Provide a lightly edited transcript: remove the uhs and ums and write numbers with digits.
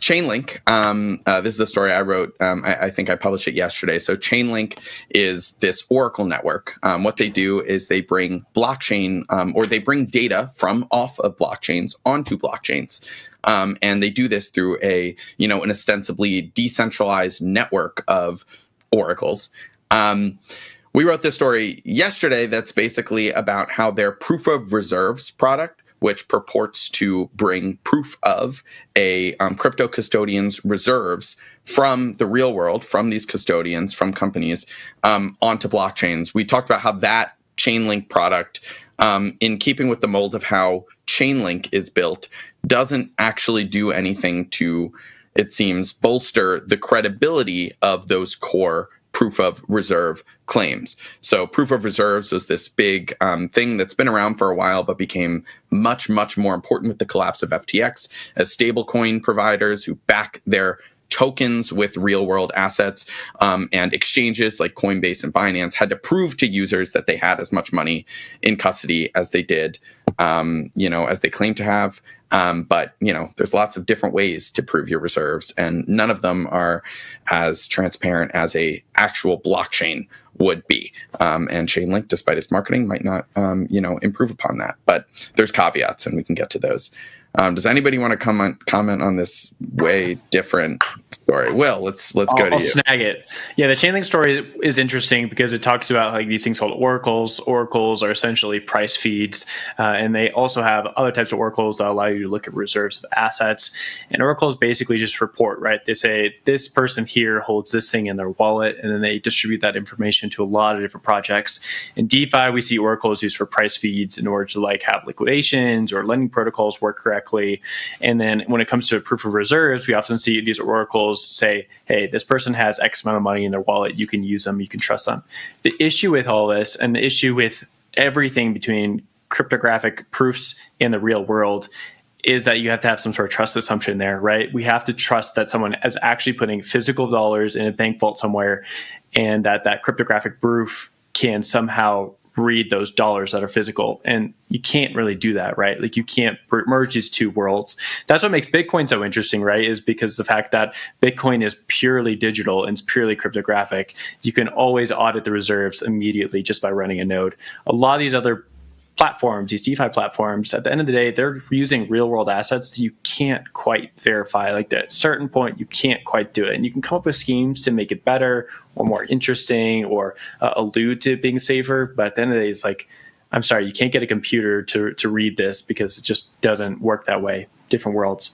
Chainlink. This is a story I wrote. I think I published it yesterday. So Chainlink is this Oracle network. What they do is they bring blockchain or they bring data from off of blockchains onto blockchains. And they do this through an ostensibly decentralized network of oracles. We wrote this story yesterday that's basically about how their proof of reserves product, which purports to bring proof of a crypto custodian's reserves from the real world, from these custodians, from companies, onto blockchains. We talked about how that Chainlink product, in keeping with the mold of how Chainlink is built, doesn't actually do anything to, it seems, bolster the credibility of those core proof of reserve claims. So proof of reserves was this big thing that's been around for a while, but became much, much more important with the collapse of FTX as stablecoin providers who back their tokens with real world assets, and exchanges like Coinbase and Binance had to prove to users that they had as much money in custody as they did, as they claim to have. But there's lots of different ways to prove your reserves, and none of them are as transparent as a actual blockchain would be. And Chainlink, despite its marketing, might not, improve upon that. But there's caveats, and we can get to those. Does anybody want to comment on this way different story? Will, let's go to you. I'll snag it. Yeah, the Chainlink story is interesting because it talks about like these things called oracles. Oracles are essentially price feeds, and they also have other types of oracles that allow you to look at reserves of assets. And oracles basically just report, right? They say this person here holds this thing in their wallet, and then they distribute that information to a lot of different projects. In DeFi, we see oracles used for price feeds in order to like have liquidations or lending protocols work correctly. And then when it comes to proof of reserves, we often see these oracles say, hey, this person has X amount of money in their wallet. You can use them. You can trust them. The issue with all this, and the issue with everything between cryptographic proofs in the real world, is that you have to have some sort of trust assumption there, right? We have to trust that someone is actually putting physical dollars in a bank vault somewhere, and that cryptographic proof can somehow read those dollars that are physical. And you can't really do that, right? Like you can't merge these two worlds. That's what makes Bitcoin so interesting, right? Is because the fact that Bitcoin is purely digital and it's purely cryptographic. You can always audit the reserves immediately just by running a node. A lot of these other platforms, these DeFi platforms, at the end of the day, they're using real world assets that you can't quite verify. Like at a certain point, you can't quite do it. And you can come up with schemes to make it better or more interesting or allude to it being safer. But at the end of the day, it's like, I'm sorry, you can't get a computer to read this because it just doesn't work that way. Different worlds.